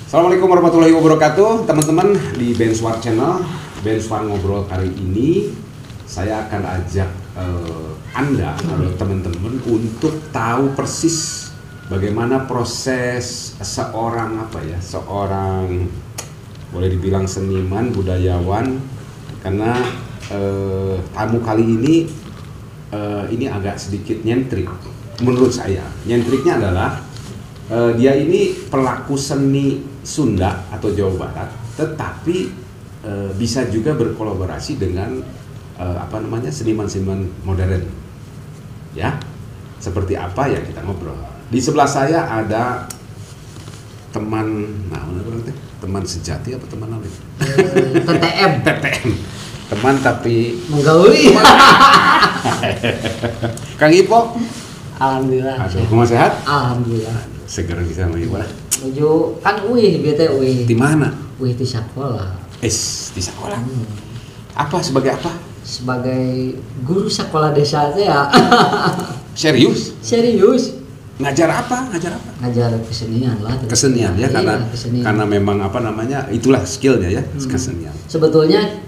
Assalamualaikum warahmatullahi wabarakatuh, teman-teman di Benswar Channel. Benswar Ngobrol kali ini saya akan ajak Anda atau teman-teman untuk tahu persis bagaimana proses seorang boleh dibilang seniman, budayawan, karena tamu kali ini agak sedikit nyentrik menurut saya. Nyentriknya adalah dia ini pelaku seni Sunda atau Jawa Barat, tetapi bisa juga berkolaborasi dengan seniman-seniman modern. Ya, seperti apa ya kita ngobrol. Di sebelah saya ada teman, teman sejati apa teman apa? TTM. Teman tapi menggauli. Kang Ipo. Alhamdulillah. Aduh, sehat? Alhamdulillah. Seger bisa mengibadah. Menuju kan UI BTW. Di mana? UI di sekolah. Di sekolah. Apa sebagai apa? Sebagai guru sekolah desa ya. Serius? Serius. Ngajar apa? Ngajar kesenian lah. Kesenian ya, kesenian. karena memang itulah skillnya ya, kesenian. Sebetulnya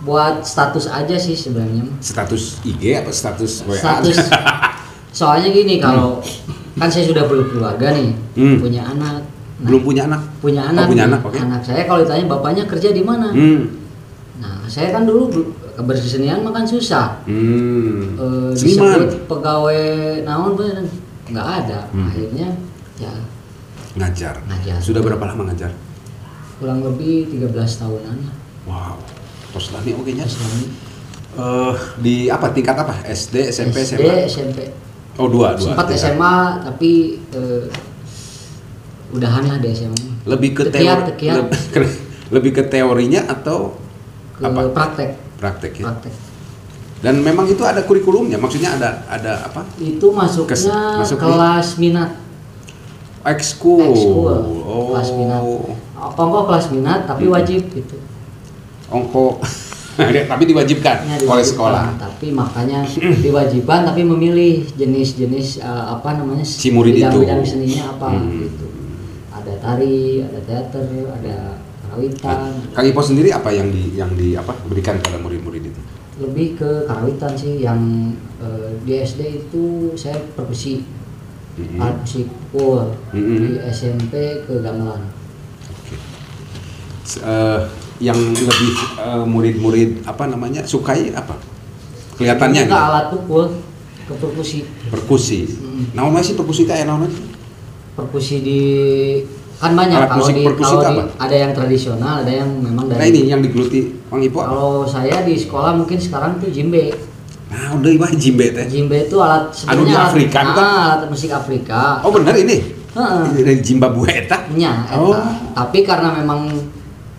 buat status aja sih sebenarnya. Status IG apa status WA? Status. Soalnya gini, kalau kan saya sudah berkeluarga nih, punya anak. Nah, belum punya anak? Punya anak. Oke. Anak saya kalau ditanya bapaknya kerja di mana? Nah, saya kan dulu bersesenian makan susah. Disebut pegawai naon bener nggak ada. Akhirnya ya ngajar. Sudah berapa lama ngajar? Kurang lebih 13 tahunan lah. Wow. Terus lani oke nya? Di apa tingkat apa? SD, SMP, SMA? SMP. Oh, dua. Sempat SMA tapi udahan lah di SMA. Lebih ke lebih ke teorinya atau ke apa? Praktek ya. Praktek. Dan memang itu ada kurikulumnya, maksudnya ada apa? Itu masuknya kelas minat. Ekskul. Oh. Kelas minat. Ongko kelas minat tapi wajib gitu. Ongko tapi diwajibkan oleh sekolah. Tapi makanya diwajibkan tapi memilih jenis-jenis si murid itu. Bidang seninya apa gitu. Ada tari, ada teater, ada karawitan. Kang Ipo sendiri apa yang berikan pada murid-murid itu? Lebih ke karawitan sih, yang di SD itu saya perkusi. Alat musik pukul. Di SMP ke gamelan. Yang lebih murid-murid sukai apa? Kelihatannya gitu. Alat pukul ke perkusi. Naon sih perkusi teh naon? Perkusi di kan banyak. Kalau ada yang tradisional, ada yang memang dari. Nah, ini yang digeluti Mang Ipo. Kalau saya di sekolah mungkin sekarang tuh djembe. Nah, udah ibarat djembe teh. Djembe itu alat sebenarnya Afrika kan? Alat musik Afrika. Oh, benar ini? Dari Zimbabwe eta? Nya, eta. Tapi karena memang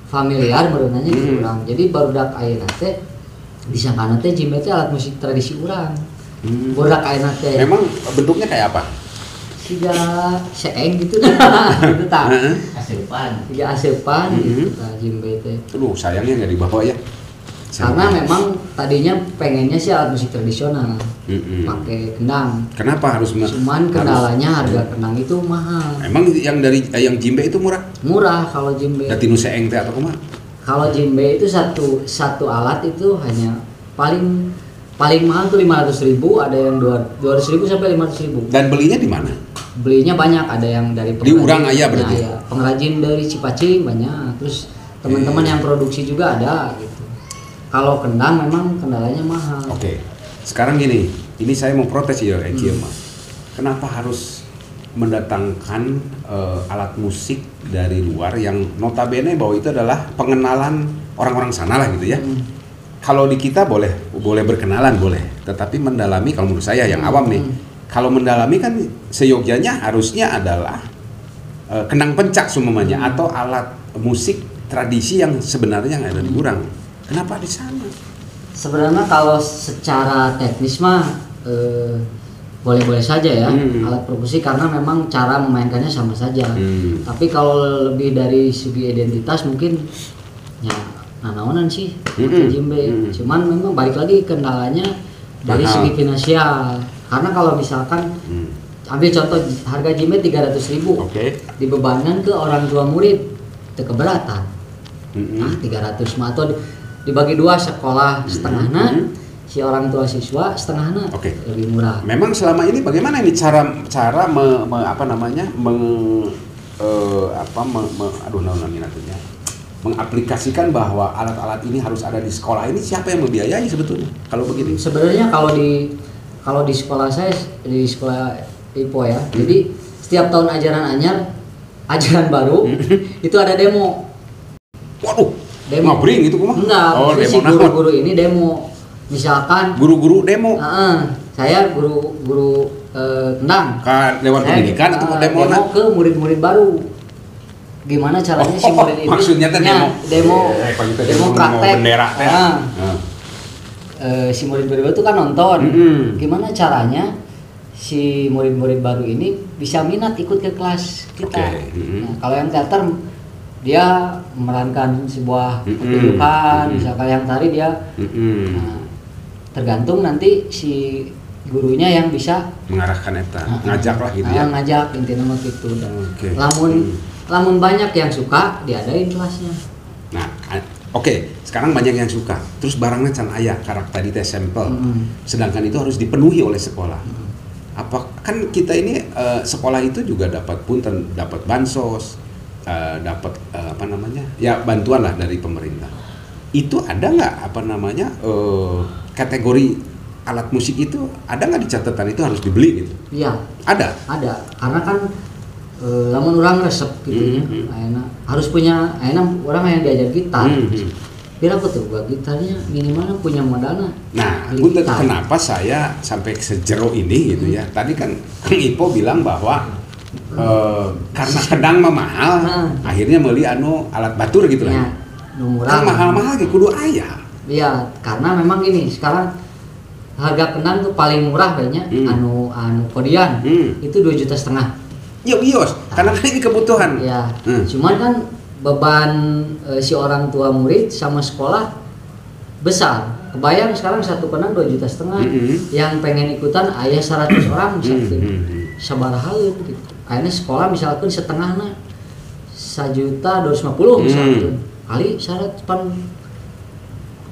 familiar berenanya di urang. Jadi barudak ayeuna teh disangkana teh djembe teh alat musik tradisi urang. Barudak ayeuna teh. Memang bentuknya kayak apa? Tiga seeng gitu gitu tak. Tiga asepan gitu djembe teh. Aduh, sayangnya nggak dibawa ya. Karena memang tadinya pengennya sih alat musik tradisional, pakai kendang. Kenapa harus? Cuman kendalanya harga kendang itu mahal. Emang yang djembe itu murah? Murah kalau djembe. Dati nu seeng teh atau kumaha? Kalau djembe itu satu alat itu hanya paling mahal tuh 500.000, ada yang 200.000 sampai 500.000. Dan belinya di mana? Belinya banyak, ada yang dari pengrajin. Di Urang aya berarti. Ya, pengrajin dari Cipacing banyak. Terus teman-teman yang produksi juga ada gitu. Kalau kendang memang kendalanya mahal. Oke. Sekarang gini, ini saya mau protes ya Kenapa harus mendatangkan alat musik dari luar yang notabene bahwa itu adalah pengenalan orang-orang sana lah gitu ya. Kalau di kita boleh berkenalan boleh, tetapi mendalami kalau menurut saya yang awam nih, kalau mendalami kan seyogyanya harusnya adalah kendang pencak sumamanya atau alat musik tradisi yang sebenarnya ada di Urang. Kenapa di sana? Sebenarnya kalau secara teknis mah boleh-boleh saja ya alat perkusi, karena memang cara memainkannya sama saja. Tapi kalau lebih dari segi identitas mungkin ya nanaonan sih djembe. Cuman memang balik lagi kendalanya dari segi finansial. Karena kalau misalkan ambil contoh harga jimbe 300.000, dibebankan ke orang tua murid itu keberatan. Nah 300 mah atau dibagi dua, sekolah setengahnya, si orang tua siswa setengahnya, lebih murah. Memang selama ini bagaimana ini cara mengaplikasikan bahwa alat-alat ini harus ada di sekolah ini, siapa yang membiayai sebetulnya kalau begini? Sebenarnya kalau di sekolah saya, di sekolah IPO ya, jadi setiap tahun ajaran baru itu ada demo. Waduh, ngabring itu kumah? Enggak, si guru-guru ini demo. Misalkan guru-guru demo. Saya guru kendang. Dewan pendidikan atau demo ke murid-murid baru. Gimana caranya si murid ini? Maksudnya demo praktek. Bendera si murid-murid baru itu kan nonton. Gimana caranya si murid-murid baru ini bisa minat ikut ke kelas kita? Nah, kalau yang teater dia memerankan sebuah pertunjukan, misalkan yang tari dia. Nah, tergantung nanti si gurunya yang bisa mengarahkan eta, ngajak lah gitu ya. Ngajak intinya gitu. Lamun banyak yang suka diadain kelasnya. Nah, sekarang banyak yang suka. Terus barangnya can aya karakter teh sampel. Sedangkan itu harus dipenuhi oleh sekolah. Apa kan kita ini sekolah itu juga dapat bansos, dapat bantuan lah dari pemerintah. Itu ada nggak kategori alat musik itu ada nggak di catatan itu harus dibeli gitu? Iya. Ada. Karena kan lamun orang resep gitu harus punya orang yang diajar gitar. Bila aku tuh buat gitarnya minimal punya modalnya. Nah, kenapa saya sampai sejero ini gitu ya? Tadi kan Kang Ipo bilang bahwa karena kendang mahal, akhirnya beli alat batur gitu lah. Kan mahal-mahal gitu kudu aya. Iya, karena memang gini sekarang harga kendang tuh paling murah kayaknya anu kodian itu 2,5 juta. Yos, karena kan ini kebutuhan. Ya, cuman kan beban si orang tua murid sama sekolah besar. Kebayang sekarang satu kendang 2,5 juta, yang pengen ikutan ayah 100 orang misalkan, sabaraha gitu. Akhirnya sekolah misalkan setengahnya 1.250.000 misalkan, kali syarat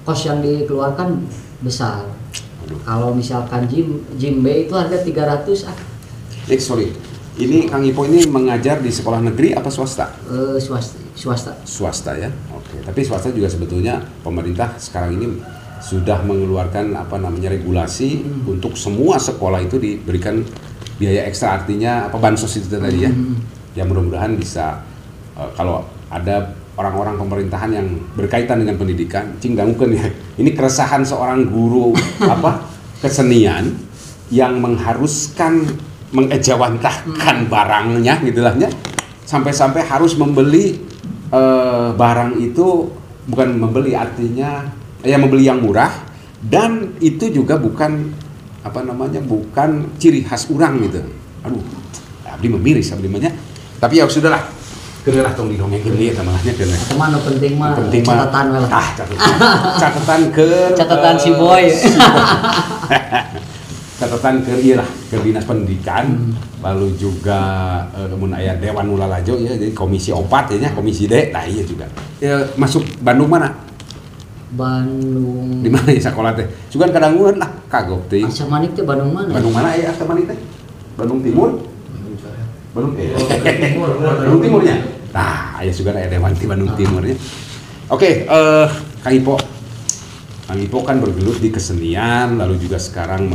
kos yang dikeluarkan besar. Kalau misalkan jimbe itu harga 300 sorry. Ini Kang Ipo ini mengajar di sekolah negeri apa swasta? Swasta. Swasta ya. Oke. Tapi swasta juga sebetulnya pemerintah sekarang ini sudah mengeluarkan regulasi untuk semua sekolah itu diberikan biaya ekstra, artinya bansos itu tadi ya. Ya mudah-mudahan bisa kalau ada orang-orang pemerintahan yang berkaitan dengan pendidikan, ganggukan ya. Ini keresahan seorang guru kesenian yang mengharuskan mengejawantahkan barangnya gitulahnya, sampai-sampai harus membeli barang itu, bukan membeli artinya membeli yang murah, dan itu juga bukan bukan ciri khas orang gitu. Aduh, abdi memiris abdi mah nya. Tapi ya sudahlah. Keurah tong didongengkeun ieu tah malahnya keurah. Teman penting mah catatan we lah. Catatan si boy. Catatan ke ieu lah, ke Dinas Pendidikan, lalu juga mun aya Dewan Ulalajo ya, jadi komisi 4 ya, komisi D, nah iya juga. Ya, masuk Bandung mana? Bandung. Di mana ya sekolah teh? Sugan kadangueun lah, kagok teh. Asa manik teh Bandung mana? Bandung mana ya asa manik teh? Bandung Timur? Bandung Timurnya. Nah, aya sugan aya Dewan di Bandung Timurnya. Oke, Kang Ipo. Kang Ipo kan bergelut di kesenian, lalu juga sekarang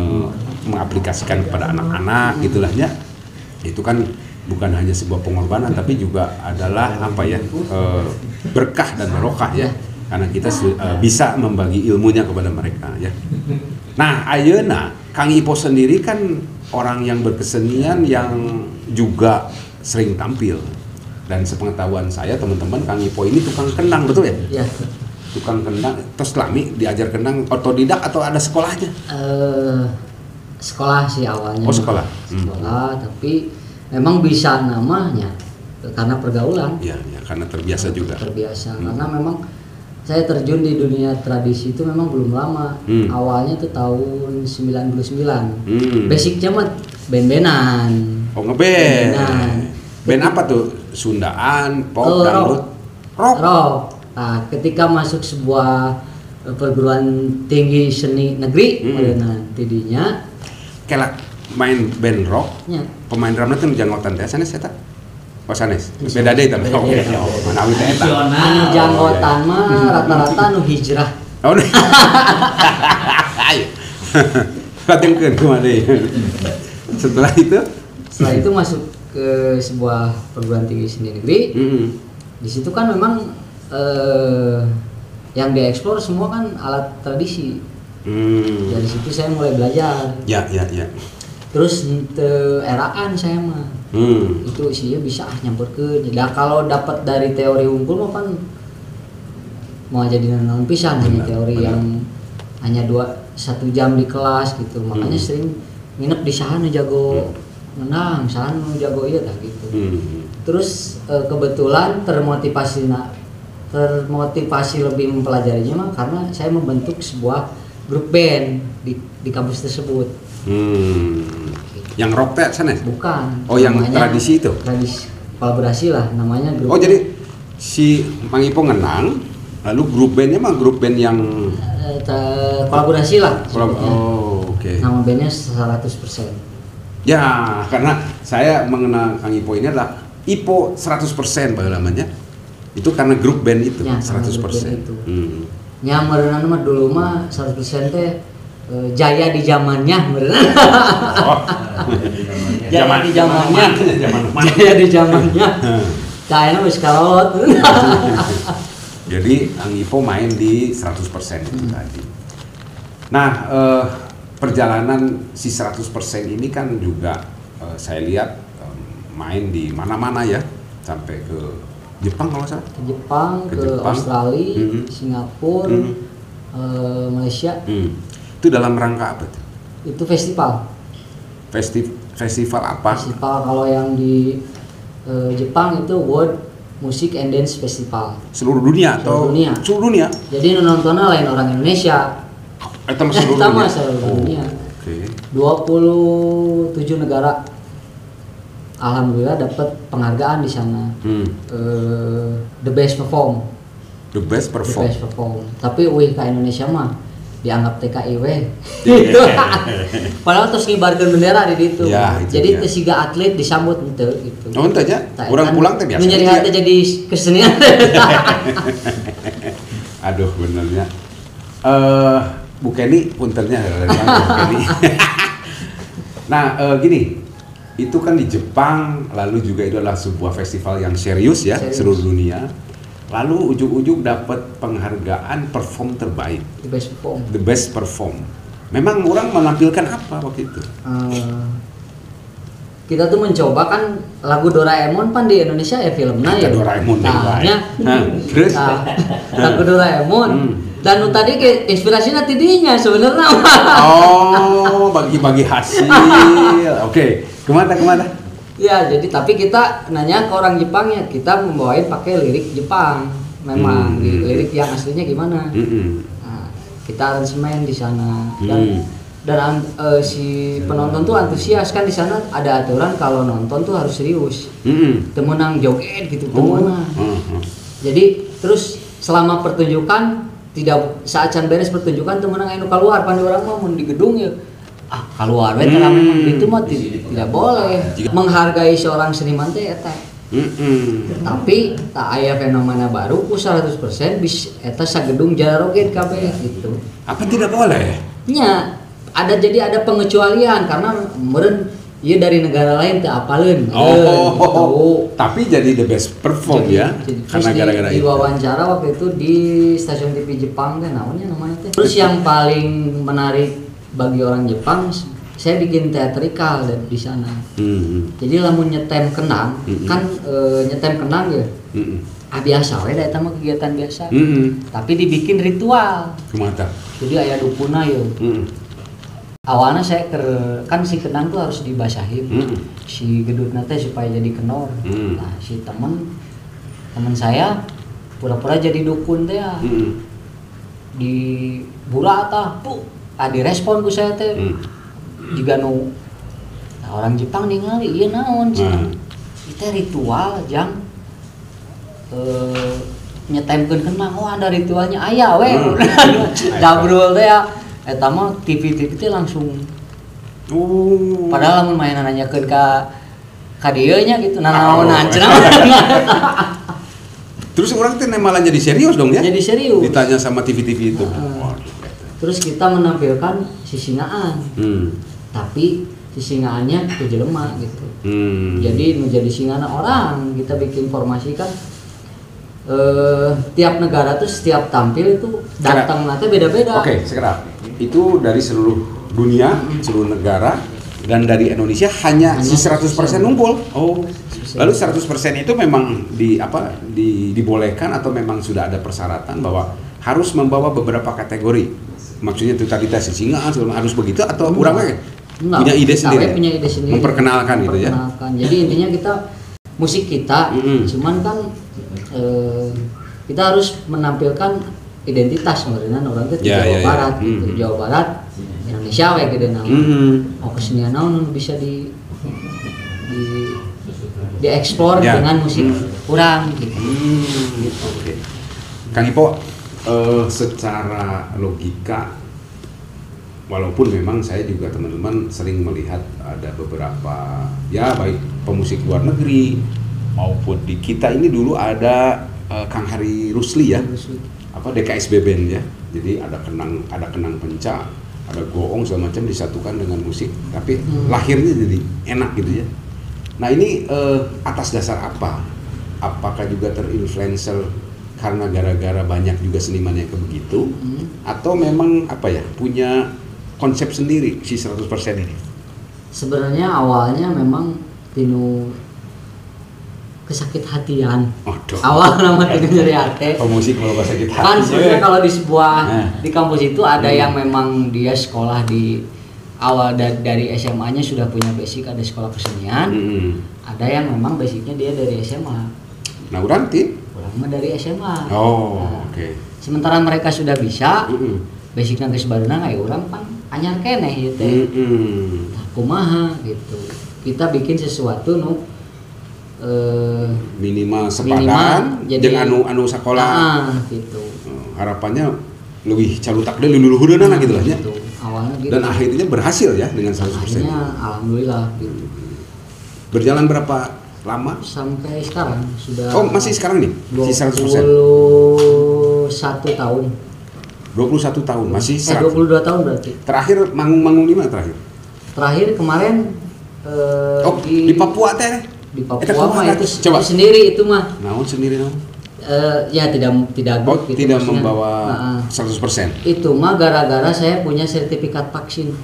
mengaplikasikan kepada anak-anak gitulahnya. Itu kan bukan hanya sebuah pengorbanan, tapi juga adalah berkah dan barokah ya, karena kita bisa membagi ilmunya kepada mereka ya. Nah, ayeuna Kang Ipo sendiri kan orang yang berkesenian yang juga sering tampil, dan sepengetahuan saya teman-teman, Kang Ipo ini tukang kendang, betul ya? Iya. Tukang kendang, terus lami diajar kendang otodidak atau ada sekolahnya? Sekolah sih awalnya. Oh, sekolah. Sekolah, tapi memang bisa namanya karena pergaulan. Iya, ya, karena terbiasa juga. Terbiasa, karena memang saya terjun di dunia tradisi itu memang belum lama. Awalnya tuh tahun 99. Basicnya mah band-bandan. Oh, ngeband. Band apa tuh? Sundaan, pop, dangdut, rock. Nah, ketika masuk sebuah perguruan tinggi seni negeri, tidinya kayak main band rock, pemain drumnya tuh janggotan teh sanes eta. Oh sanes. Beda deui tah. Oke. Mana awit eta. Anu janggotan mah rata-rata nu hijrah. Oh. Ayo. Patenkeun kumaha deui. Setelah itu masuk ke sebuah perguruan tinggi seni negeri. Di situ kan memang yang dieksplor semua kan alat tradisi. Dari situ saya mulai belajar. Ya. Terus eraan saya mah. Itu sih bisa nyamperkeun. Nah, kalau dapat dari teori unggul mah kan mau jadi naon pisan hanya teori yang hanya 1 jam di kelas gitu. Makanya sering nginep di saha nu jago menang, saha nu jago ieu tah gitu. Terus kebetulan termotivasi lebih mempelajarinya mah karena saya membentuk sebuah grup band di kampus tersebut. Yang rock teh sanes? Bukan. Oh, yang tradisi itu? Tradisi kolaborasi lah namanya grup. Oh, jadi si Mang Ipo ngenang, lalu grup bandnya mah grup band yang kolaborasi lah. Oh, oke. Nama bandnya 100%. Ya, karena saya mengenal Kang Ipo ini adalah Ipo 100% namanya. Itu karena grup band itu ya, 100%. Itu. Nya meureunna mah dulu mah 100% teh jaya di zamannya meureunna. Oh. Jaya di zamannya. Kayaknya wis kalot. Jadi Kang Ipo main di 100% itu tadi. Nah, perjalanan si 100% ini kan juga saya lihat main di mana-mana ya, sampai ke Jepang kalau salah. Ke Jepang, Australia, Singapura, Malaysia. Itu dalam rangka apa tuh? Itu festival. Festival apa? Festival kalau yang di Jepang itu World Music and Dance Festival. Seluruh dunia atau? Seluruh dunia. Jadi nontonnya lain orang Indonesia. Itu seluruh dunia. Okay. 27 negara. Alhamdulillah dapat penghargaan di sana. The best perform. Tapi ke Indonesia mah dianggap TKI we. Padahal terus ngibarkeun bendera di ditu. Ya, jadi teh siga atlet disambut henteu gitu. Oh, henteu nya. Urang pulang teh biasa. Menjadi hati jadi kesenian. Aduh, benernya. Bu Kenny puntennya Bu Kenny. Nah, gini. Itu kan di Jepang, lalu juga itu adalah sebuah festival yang serius ya, seluruh dunia. Lalu ujung-ujung dapat penghargaan perform terbaik. The best perform. Memang orang menampilkan apa waktu itu? Kita tuh mencoba kan lagu Doraemon pan di Indonesia ya filmnya ya. Doraemon terus lagu Doraemon. Dan tadi ke inspirasinya tidinya sebenarnya. Oh, bagi-bagi hasil. Oke, kemana? Ya, jadi tapi kita nanya ke orang Jepang ya, kita membawain pakai lirik Jepang. Memang lirik yang aslinya gimana? Nah, kita aransemen di sana dan si penonton tuh antusias kan di sana ada aturan kalau nonton tuh harus serius. Temenang joget gitu temenang. Jadi terus selama pertunjukan tidak saat can beres pertunjukan temenang anu keluar pandu orang mah mun di gedung ya keluar we karena memang itu mah tidak boleh menghargai seorang seniman teh eta. Tapi tak aya fenomena baru ku 100% bis eta sagedung jaroget kabeh gitu. Apa tidak boleh? Nya ada pengecualian karena meureun ieu dari negara lain teu apaleun. Tapi jadi the best perform ya. Karena gara-gara itu. Di wawancara waktu itu di stasiun TV Jepang teh namanya teh. Terus yang paling menarik bagi orang Jepang, saya bikin teatrikal di sana. Jadi lamun nyetem kenang, kan nyetem kenang ya. Biasa we da eta mah kegiatan biasa. Tapi dibikin ritual. Kumaha? Jadi aya dukuna ya. Awalnya saya kan si kenang tuh harus dibasahin si gedutna teh supaya jadi kenor. Nah si temen saya pura-pura jadi dukun teh ya. Di bura tah direspon ku saya teh jika nu orang Jepang ningali ieu naon cenah. Itu ritual jang nyetemkeun kenang ada ritualnya aya we. Gabrul teh ya eta mah TV teh langsung padahal lamun mainan nanyakeun ka dieu nya gitu nanaonan cenah. Terus orang teh malah jadi serius dong ya? Jadi serius. Ditanya sama TV itu. Terus kita menampilkan sisingaan. Tapi sisingaannya ke jelema gitu. Jadi menjadi singana orang, kita bikin formasi kan tiap negara tuh setiap tampil itu datang nanti beda-beda. Oke, sekarang itu dari seluruh dunia, seluruh negara, dan dari Indonesia hanya 100% ngumpul. Lalu 100% itu memang dibolehkan atau memang sudah ada persyaratan bahwa harus membawa beberapa kategori. Maksudnya totalitas singa harus begitu atau kurang punya ide sendiri. Punya ide sendiri. Memperkenalkan gitu ya. Jadi intinya kita musik kita, cuman kan kita harus menampilkan identitas sebenarnya orang itu Jawa Barat gitu. Jawa Barat Indonesia we gede nama. Kesenian naon bisa dieksplor dengan musik kurang gitu. Oke. Kang Ipo, secara logika, walaupun memang saya juga teman-teman sering melihat ada beberapa baik pemusik luar negeri maupun di kita ini dulu ada Kang Hari Rusli ya, DKSB Band ya. Jadi ada kenang penca, ada goong segala macam disatukan dengan musik, tapi lahirnya jadi enak gitu ya. Nah ini atas dasar apa? Apakah juga terinfluencer karena gara-gara banyak juga seniman yang begitu, atau memang punya konsep sendiri si 100% ini? Sebenarnya awalnya memang tinu kesakit hatian. Awal nama tinu dari hati. Pemusik kalau sakit hati. Kan sebenarnya kalau di sebuah di kampus itu ada yang memang dia sekolah di awal dari SMA-nya sudah punya basic, ada sekolah kesenian. Ada yang memang basicnya dia dari SMA. Nah, orang dari SMA. Oke. Sementara mereka sudah bisa, basicnya geus bareunang aya urang pan anyar keneh ieu teh. Kumaha gitu. Kita bikin sesuatu nu minimal sepadan jeung anu sakola. Gitu. Harapannya lebih calutak deui luluhureunana gitu lah nya. Awalnya gitu. Dan akhirnya berhasil ya dengan 100%. Akhirnya alhamdulillah gitu. Berjalan berapa lama? Sampai sekarang sudah. Masih sekarang nih? 21 tahun. 21 tahun, masih 22 tahun berarti. Terakhir manggung di mana terakhir? Terakhir kemarin di Papua teh. Di Papua mah itu sendiri itu mah. Naon sendiri naon? Ya tidak gitu, tidak membawa 100%. Itu mah gara-gara saya punya sertifikat vaksin.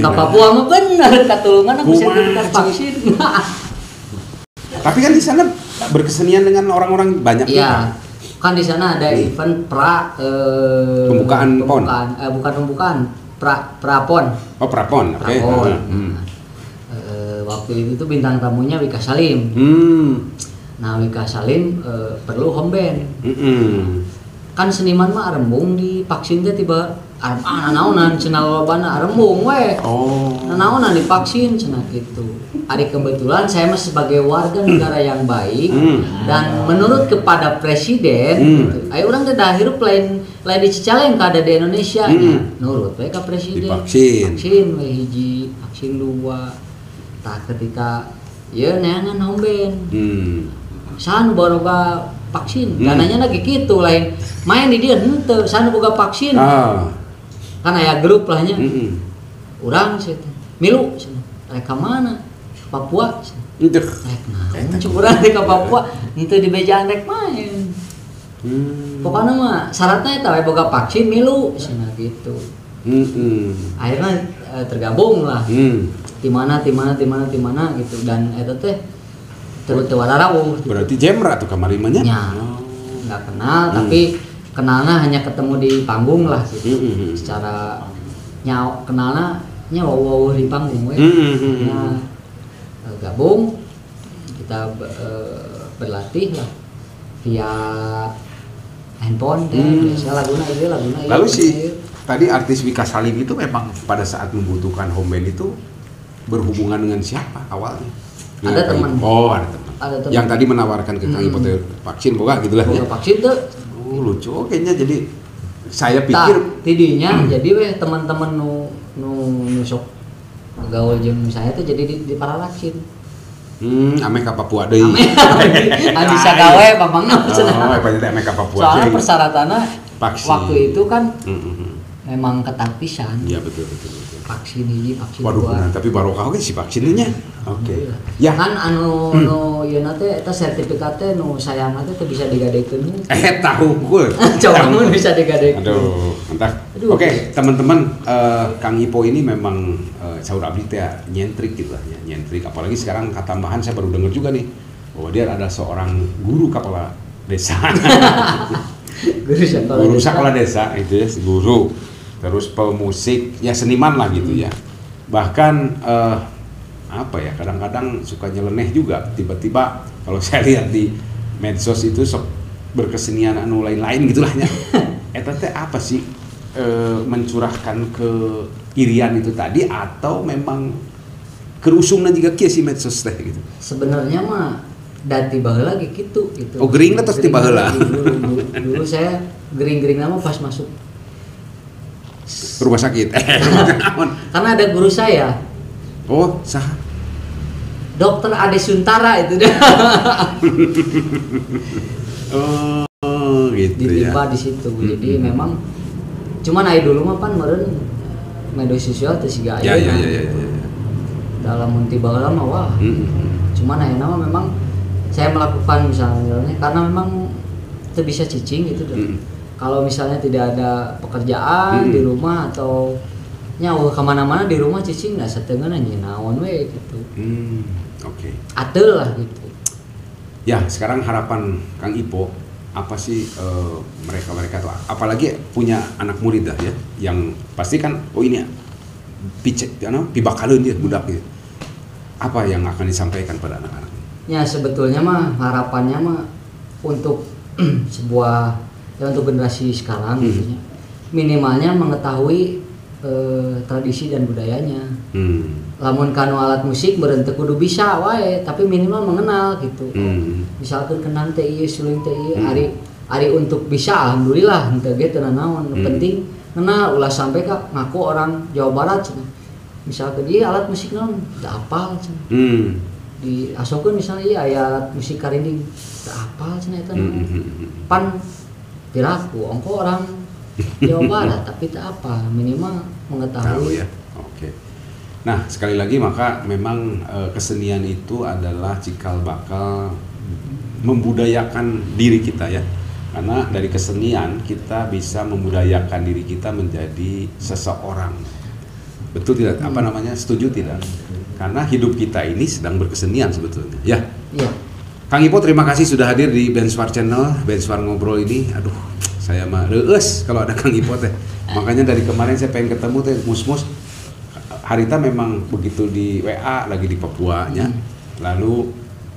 Ka Papua mah bener katulungan aku sertifikat vaksin. Tapi kan di sana berkesenian dengan orang-orang banyak ya. Kan di sana ada event pembukaan PON. Bukan pembukaan, prapon. Prapon. Oke. Waktu itu tuh bintang tamunya Wika Salim. Nah, Wika Salim perlu home band. Kan seniman mah arembung di vaksin teh tiba naonan cenah lobana arembung we. Naonan divaksin cenah gitu. Ari kebetulan saya mah sebagai warga negara yang baik dan menurut kepada presiden gitu. Aya urang teh dah hirup lain di Cicalengka ada di Indonesia nya. Nurut we ka presiden. Vaksin we hiji, vaksin dua. Tah ketika ieu neangan home band. Sanu baroga vaksin. Dananya lagi kitu lain main di dieu henteu sanu boga vaksin. Kan aya grup lah nya. Urang sih milu rek ka mana? Papua. Rek naon cukuran di ka Papua henteu di bejaan rek main. Pokoknya mah syaratnya eta we boga vaksin milu cenah gitu. Akhirnya tergabung lah. Di mana gitu dan eta teh terus rawuh. Berarti Jemra tuh kamari mah nya? Enggak kenal tapi kenalnya hanya ketemu di panggung lah gitu. Secara kenalnya wow di panggung we. Gabung kita berlatih lah via handphone biasa laguna. Lalu sih tadi artis Wika Salim itu memang pada saat membutuhkan home band itu berhubungan dengan siapa awalnya? Ada teman. Oh, ada teman. Yang tadi menawarkan ke Kang Ipo vaksin boga gitulah ya. Vaksin tuh. Lucu kayaknya, jadi saya pikir tidinya jadi weh teman-teman nu sok gaul jeung saya tuh jadi di paralaksin. Ame ka Papua deui. Ame bisa gawe pamangna cenah. Oh, banyak ame ka Papua. Soalnya persyaratannya waktu itu kan memang ketat pisan. Iya betul. Vaksin hiji, vaksin waduh, dua. Nah, tapi barokah oge si vaksinnya. Oke. Ya kan anu ieu na teh eta sertifikat teh nu sayangna teh bisa digadekeun. Tahu gue. Coba mun bisa digadekeun. Aduh, mantap. Oke, teman-teman, Kang Ipo ini memang saur abdi teh nyentrik gitu lah ya, nyentrik. Apalagi sekarang tambahan saya baru dengar juga nih bahwa dia ada seorang guru kepala desa. Guru kepala desa itu ya, si guru. Terus pemusik, ya seniman lah gitu ya. Bahkan apa ya, kadang-kadang suka nyeleneh juga. Tiba-tiba kalau saya lihat di medsos itu sok berkesenian anu lain-lain gitulah ya. Eta teh apa sih mencurahkan ke irian itu tadi atau memang kerusungna juga kieu si medsos teh gitu. Sebenarnya mah dati baheula ge gitu. Oh, gering terus ti baheula. Dulu saya gering-gering nama pas masuk rumah sakit. Karena ada guru saya. Oh, sah. Dokter Ade Suntara itu dia. Oh, gitu ya. Ditimpa di situ. Jadi memang cuman aya dulu mah pan meureun media sosial teh siga aya. Ya. Dalam munti baheula mah wah. Cuman ayeuna mah memang saya melakukan misalnya karena memang teu bisa cicing gitu deh. Kalau misalnya tidak ada pekerjaan di rumah atau nyawa kemana-mana di rumah cicing nggak setengah nanya naon we gitu. Oke. Atel lah gitu. Ya sekarang harapan Kang Ipo apa sih mereka tuh apalagi punya anak murid dah ya yang pasti kan ini pibakaleun dia budak gitu. Apa yang akan disampaikan pada anak-anak? Ya sebetulnya mah harapannya mah untuk sebuah ya untuk generasi sekarang gitu, minimalnya mengetahui tradisi dan budayanya. Lamun kanu alat musik berente kudu bisa wae tapi minimal mengenal gitu. Misalkan kenal teh ieu suling teh ieu ari untuk bisa alhamdulillah henteu ge teu naon. Penting kenal ulah sampai ka ngaku orang Jawa Barat cenah. Misalkan ieu alat musik naon teu apal cenah. Di asokeun misalnya ieu aya alat musik karinding teu apal cenah eta. Pan piraku ongko orang Jawa Barat tapi tak apa minimal mengetahui ya. Oke. Nah sekali lagi maka memang kesenian itu adalah cikal bakal membudayakan diri kita ya, karena dari kesenian kita bisa membudayakan diri kita menjadi seseorang. Betul tidak? Apa namanya, setuju tidak? Karena hidup kita ini sedang berkesenian sebetulnya ya. Iya. Kang Ipo terima kasih sudah hadir di Benswar Channel, Benswar Ngobrol ini. Aduh, saya mah reueus kalau ada Kang Ipo teh. Makanya dari kemarin saya pengen ketemu teh mus-mus. Harita memang begitu di WA lagi di Papuanya. Lalu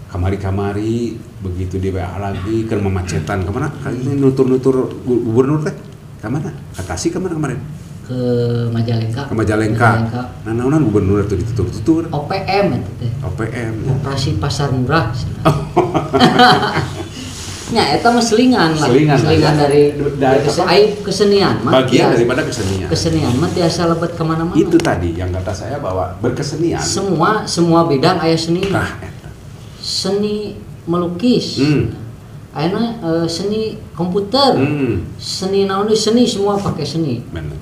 kamari-kamari begitu di WA lagi ke memacetan kemana? Kali ini nutur-nutur gubernur teh. Kemana? Ke Tasik kemana kemarin? Ke Majalengka. Ke Majalengka. Nah, naonan gubernur itu ditutur-tutur. OPM itu teh. OPM. Operasi Pasar Murah. Ya, eta mah selingan lah. Selingan dari kesenian mah. Bagian daripada kesenian. Kesenian mah tiasa lebet kemana-mana. Itu tadi yang kata saya bahwa berkesenian. Semua bidang aya seni. Nah, seni melukis. Ayeuna seni komputer. Seni naon seni semua pakai seni. Benar.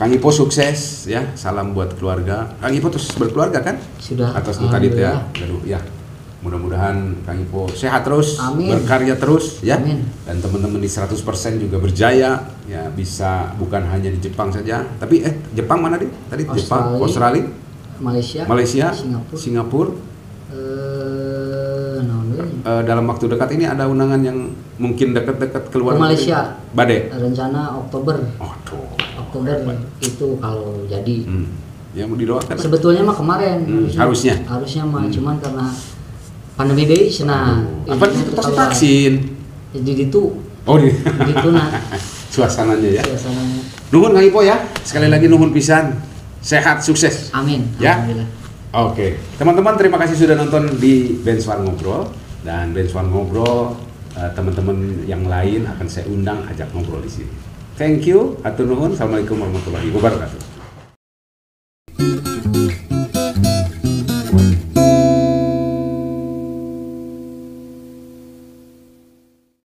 Kang Ipo sukses ya, salam buat keluarga. Kang Ipo terus berkeluarga kan? Sudah. Atas tadi ya. Aduh ya. Mudah-mudahan Kang Ipo sehat terus, amin. Berkarya terus ya. Amin. Dan teman-teman di 100% juga berjaya ya, bisa bukan hanya di Jepang saja, tapi Jepang mana deh? Tadi Jepang, Australia, Malaysia, Singapura. Dalam waktu dekat ini ada undangan yang mungkin dekat-dekat keluar Malaysia. Bade. Rencana Oktober. Oktober itu kalau jadi. Ya mau didoakan. Sebetulnya mah kemarin harusnya mah cuman karena pandemi deui cenah. Apa itu pasti vaksin? Jadi itu. Oh di. Gitu nah. Suasananya ya. Suasananya. Nuhun Kang Ipo ya. Sekali lagi nuhun pisan. Sehat, sukses. Amin. Ya. Alhamdulillah. Oke. Teman-teman terima kasih sudah nonton di Benswan Ngobrol, dan Benswan Ngobrol teman-teman yang lain akan saya undang ajak ngobrol di sini. Thank you. Atur nuhun. Assalamualaikum warahmatullahi wabarakatuh.